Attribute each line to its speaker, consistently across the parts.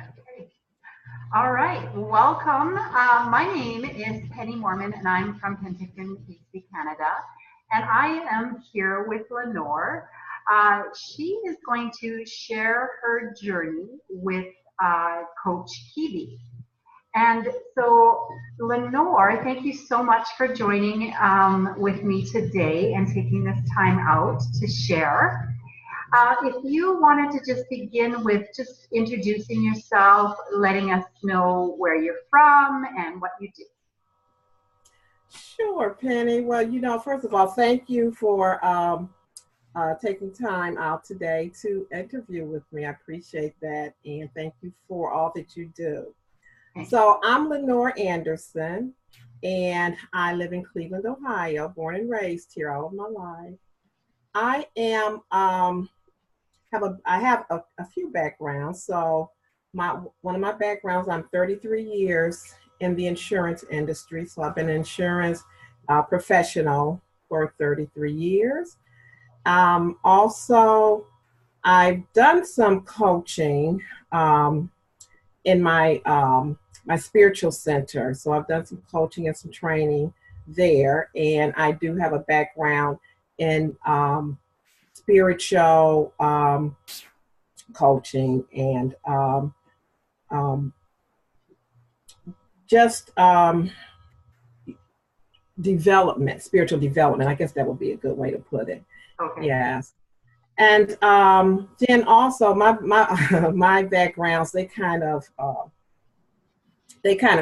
Speaker 1: Okay. All right. Welcome. My name is Penny Mormon, and I'm from Penticton, BC, Canada. And I am here with Lenore. She is going to share her journey with Coach Kebie. And so, Lenore, thank you so much for joining with me today and taking this time out to share. If you wanted to just begin with just introducing yourself, letting us know where you're from and what you do.
Speaker 2: Sure, Penny. Well, first of all, thank you for taking time out today to interview with me. I appreciate that, and thank you for all that you do. So I'm Lenore Anderson, and I live in Cleveland, Ohio, born and raised here all of my life. I am I have a few backgrounds. So one of my backgrounds, I'm 33 years in the insurance industry. So I've been an insurance professional for 33 years. Also, I've done some coaching in my spiritual center. So I've done some coaching and some training there. And I do have a background in spiritual coaching and just development, spiritual development. I guess that would be a good way to put it.
Speaker 1: Okay.
Speaker 2: Yes. And then also my my backgrounds, they kind of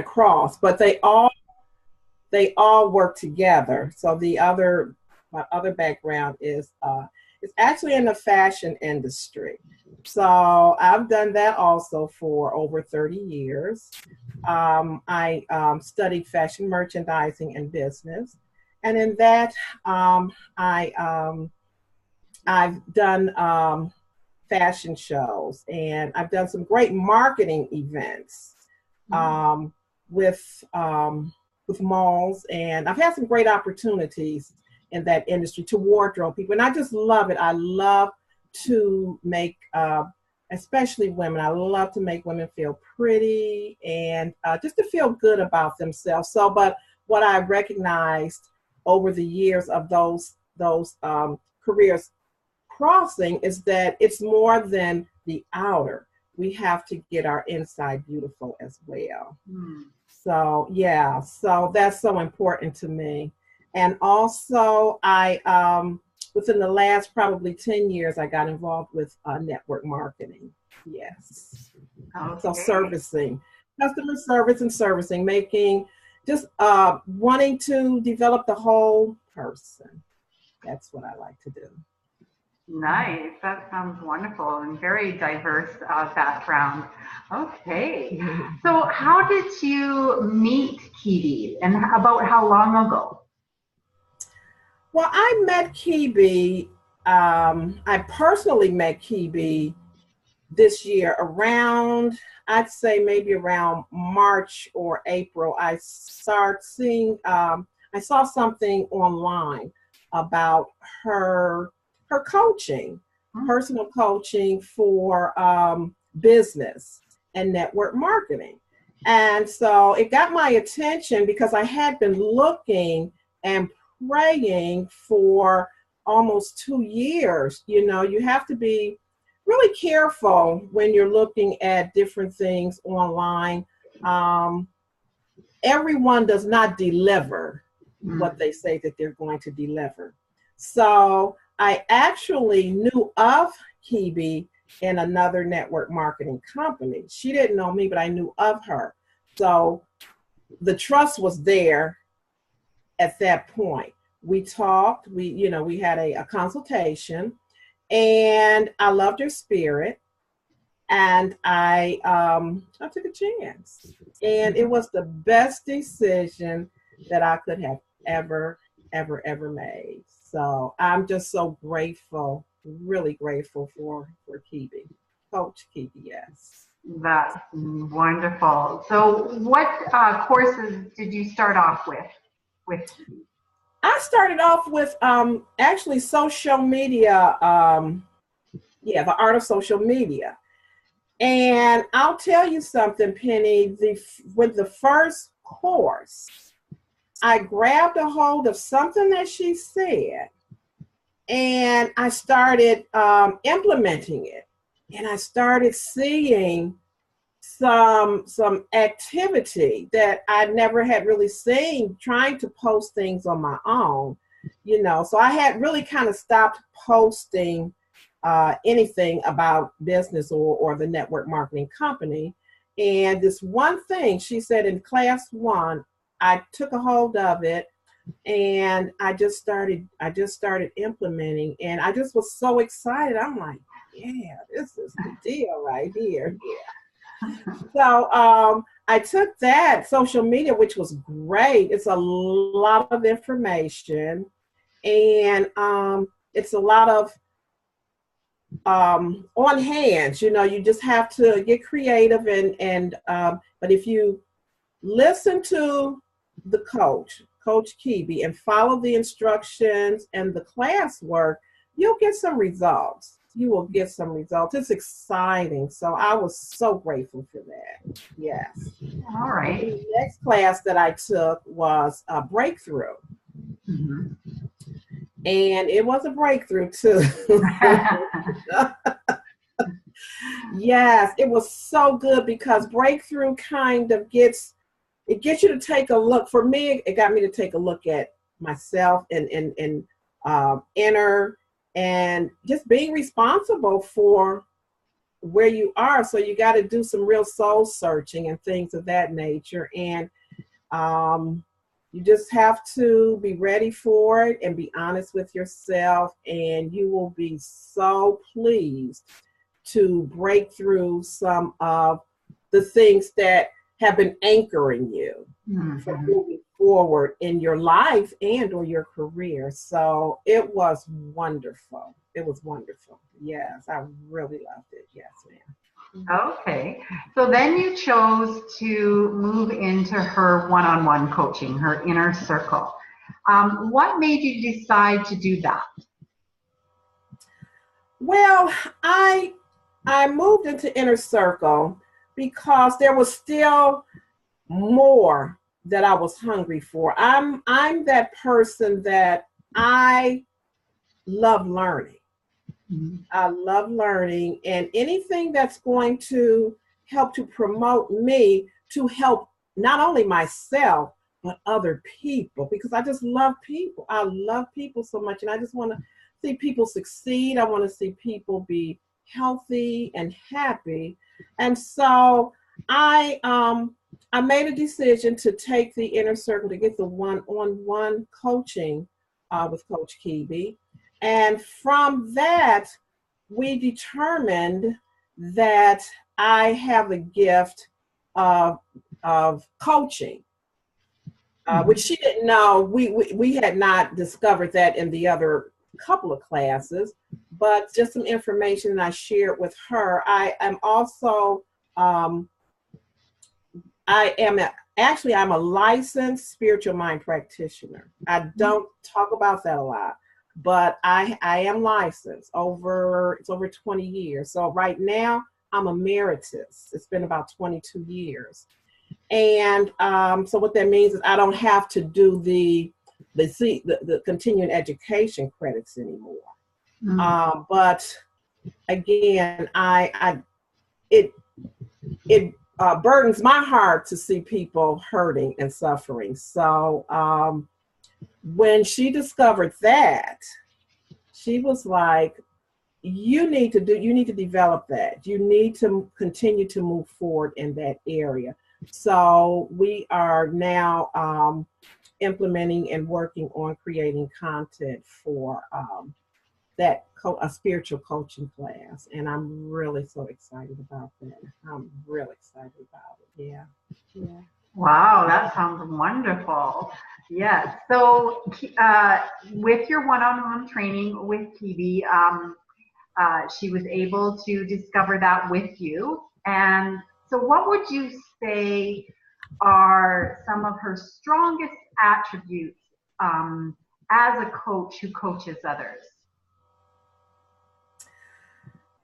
Speaker 2: cross, but they all work together. So my other background is it's actually in the fashion industry. So I've done that also for over 30 years. I studied fashion merchandising and business. And in that, I've done fashion shows, and I've done some great marketing events with malls, and I've had some great opportunities in that industry to wardrobe people, and I just love it. I love to make, especially women, I love to make women feel pretty and just to feel good about themselves. So, but what I recognized over the years of those careers crossing is that it's more than the outer. We have to get our inside beautiful as well. So yeah, so that's so important to me. And also I, within the last probably 10 years, I got involved with network marketing. Yes.
Speaker 1: Okay.
Speaker 2: So servicing, customer service and servicing, making, just wanting to develop the whole person. That's what I like to do.
Speaker 1: Nice. That sounds wonderful and very diverse background. Okay. So how did you meet Kebie and about how long ago?
Speaker 2: Well, I met Kebie, I personally met Kebie this year around, I'd say maybe around March or April. I saw something online about her coaching, personal coaching for business and network marketing. And so it got my attention because I had been looking and praying for almost 2 years. You have to be really careful when you're looking at different things online. Everyone does not deliver what they say that they're going to deliver. So I actually knew of Kebie in another network marketing company. She didn't know me, but I knew of her. So the trust was there at that point. We talked, we had a consultation, and I loved her spirit, and I took a chance. And it was the best decision that I could have ever made. So I'm just so grateful, really grateful for Kebie, Coach Kebie, yes.
Speaker 1: That's wonderful. So what courses did you start off with?
Speaker 2: I started off with actually social media, the art of social media. And I'll tell you something, Penny, with the first course, I grabbed a hold of something that she said and I started implementing it. And I started seeing some activity that I never had really seen, trying to post things on my own, So I had really kind of stopped posting anything about business or the network marketing company. And this one thing she said in class one, I took a hold of it and I just started implementing, and I just was so excited. I'm like, yeah, this is the deal right here. So I took that social media, which was great. It's a lot of information, and it's a lot of on hands. You just have to get creative, and but if you listen to the coach Kebie, and follow the instructions and the classwork, you'll get some results. You will get some results. It's exciting. So I was so grateful for that. Yes.
Speaker 1: All right.
Speaker 2: The next class that I took was a breakthrough.
Speaker 1: Mm-hmm.
Speaker 2: And it was a breakthrough too. Yes, it was so good because breakthrough kind of gets you to take a look. For me, it got me to take a look at myself and inner, and just being responsible for where you are. So you got to do some real soul searching and things of that nature. And you just have to be ready for it and be honest with yourself, and you will be so pleased to break through some of the things that have been anchoring you for moving forward in your life and or your career. So it was wonderful. It was wonderful. Yes, I really loved it. Yes, ma'am.
Speaker 1: Okay. So then you chose to move into her one-on-one coaching, her inner circle. What made you decide to do that?
Speaker 2: Well, I moved into inner circle because there was still more that I was hungry for. I'm that person that I love learning. Mm-hmm. I love learning, and anything that's going to help to promote me to help not only myself but other people, because I just love people. I love people so much, and I just want to see people succeed. I want to see people be healthy and happy. And so I made a decision to take the inner circle, to get the one-on-one coaching with Coach Kebie. And from that, we determined that I have a gift of coaching, which she didn't know. We had not discovered that in the other couple of classes, but just some information that I shared with her. I am also I'm a licensed spiritual mind practitioner. I don't talk about that a lot, but I am licensed it's over 20 years. So right now I'm emeritus. It's been about 22 years. And so what that means is I don't have to do the continuing education credits anymore. But again, it burdens my heart to see people hurting and suffering. So when she discovered that, she was like, you need to develop that. You need to continue to move forward in that area. So we are now implementing and working on creating content for a spiritual coaching class, and I'm really so excited about that. I'm really excited about it. Yeah.
Speaker 1: Wow, that sounds wonderful. Yes. So with your one-on-one training with Kebie, she was able to discover that with you. And so what would you say are some of her strongest attributes as a coach who coaches others?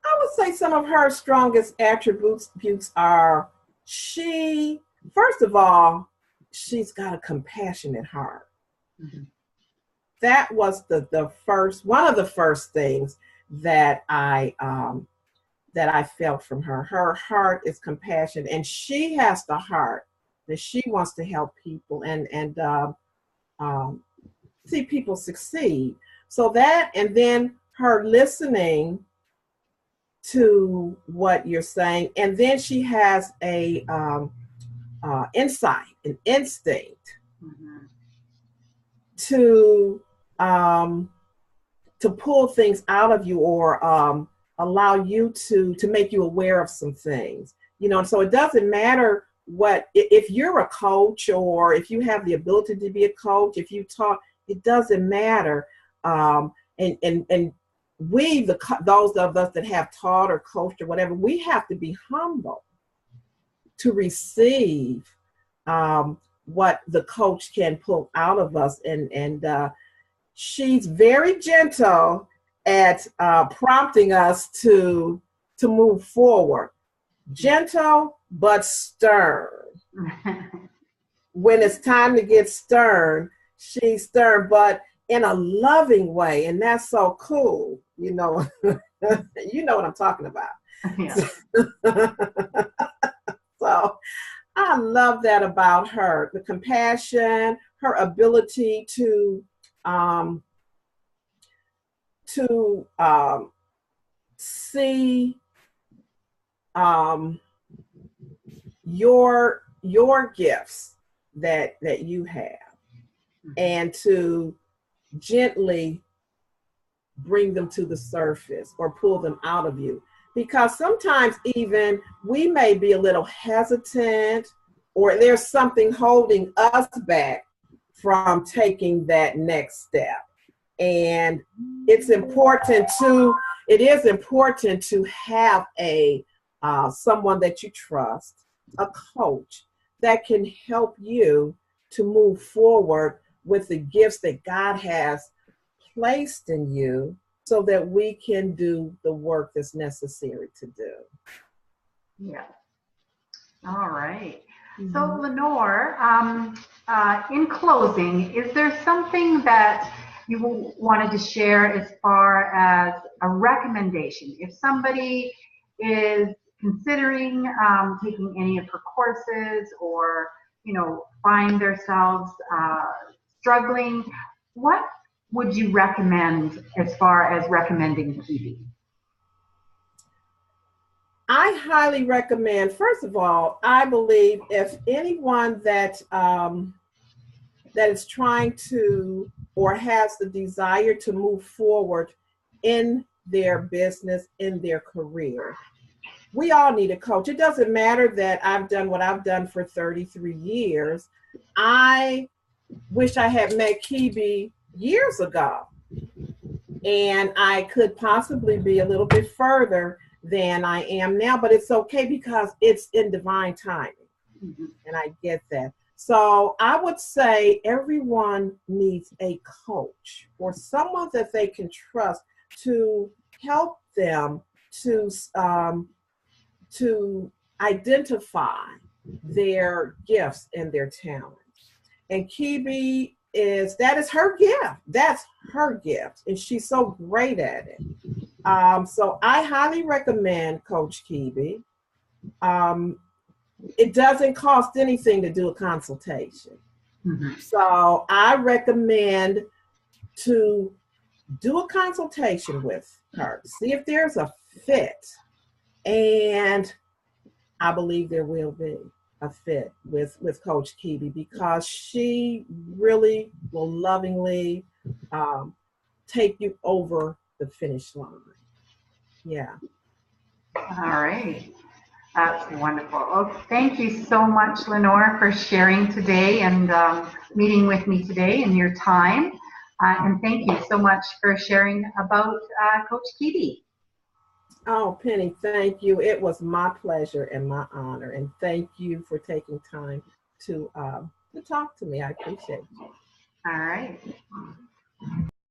Speaker 2: I would say some of her strongest attributes are first of all, she's got a compassionate heart.
Speaker 1: Mm-hmm.
Speaker 2: That was one of the first things that I felt from her. Her heart is compassion, and she has the heart that she wants to help people and see people succeed. So that, and then her listening to what you're saying, and then she has a insight, an instinct
Speaker 1: Mm-hmm.
Speaker 2: to pull things out of you, or allow you to make you aware of some things. So it doesn't matter if you're a coach, or if you have the ability to be a coach, if you talk, it doesn't matter. And those of us that have taught or coached or whatever, we have to be humble to receive what the coach can pull out of us. And she's very gentle at prompting us to move forward. Gentle but stern. When it's time to get stern, she's stern, but in a loving way, and that's so cool. You know what I'm talking about.
Speaker 1: Yeah.
Speaker 2: So I love that about her, the compassion, her ability to see your gifts that you have, and to gently bring them to the surface or pull them out of you. Because sometimes even we may be a little hesitant, or there's something holding us back from taking that next step. And it is important to have someone that you trust, a coach that can help you to move forward with the gifts that God has placed in you, so that we can do the work that's necessary to do.
Speaker 1: Yeah. All right.
Speaker 2: Mm-hmm.
Speaker 1: So Lenore, in closing, is there something that you wanted to share as far as a recommendation? If somebody is considering taking any of her courses, or find themselves struggling, what would you recommend as far as recommending Kebie?
Speaker 2: I highly recommend, first of all, I believe if anyone that is trying to, or has the desire to move forward in their business, in their career, we all need a coach. It doesn't matter that I've done what I've done for 33 years. I wish I had met Kebie years ago, and I could possibly be a little bit further than I am now, but it's okay because it's in divine timing.
Speaker 1: Mm-hmm.
Speaker 2: And I get that. So I would say everyone needs a coach, or someone that they can trust to help them to identify their gifts and their talents. And Kebie that is her gift. That's her gift, and she's so great at it. So I highly recommend Coach Kebie. It doesn't cost anything to do a consultation.
Speaker 1: Mm-hmm.
Speaker 2: So I recommend to do a consultation with her, see if there's a fit. And I believe there will be a fit with Coach Kebie, because she really will lovingly take you over the finish line. Yeah.
Speaker 1: All right. That's wonderful. Well, thank you so much, Lenore, for sharing today and meeting with me today and your time. And thank you so much for sharing about Coach Kebie.
Speaker 2: Oh, Penny, thank you. It was my pleasure and my honor. And thank you for taking time to talk to me. I appreciate you.
Speaker 1: All right.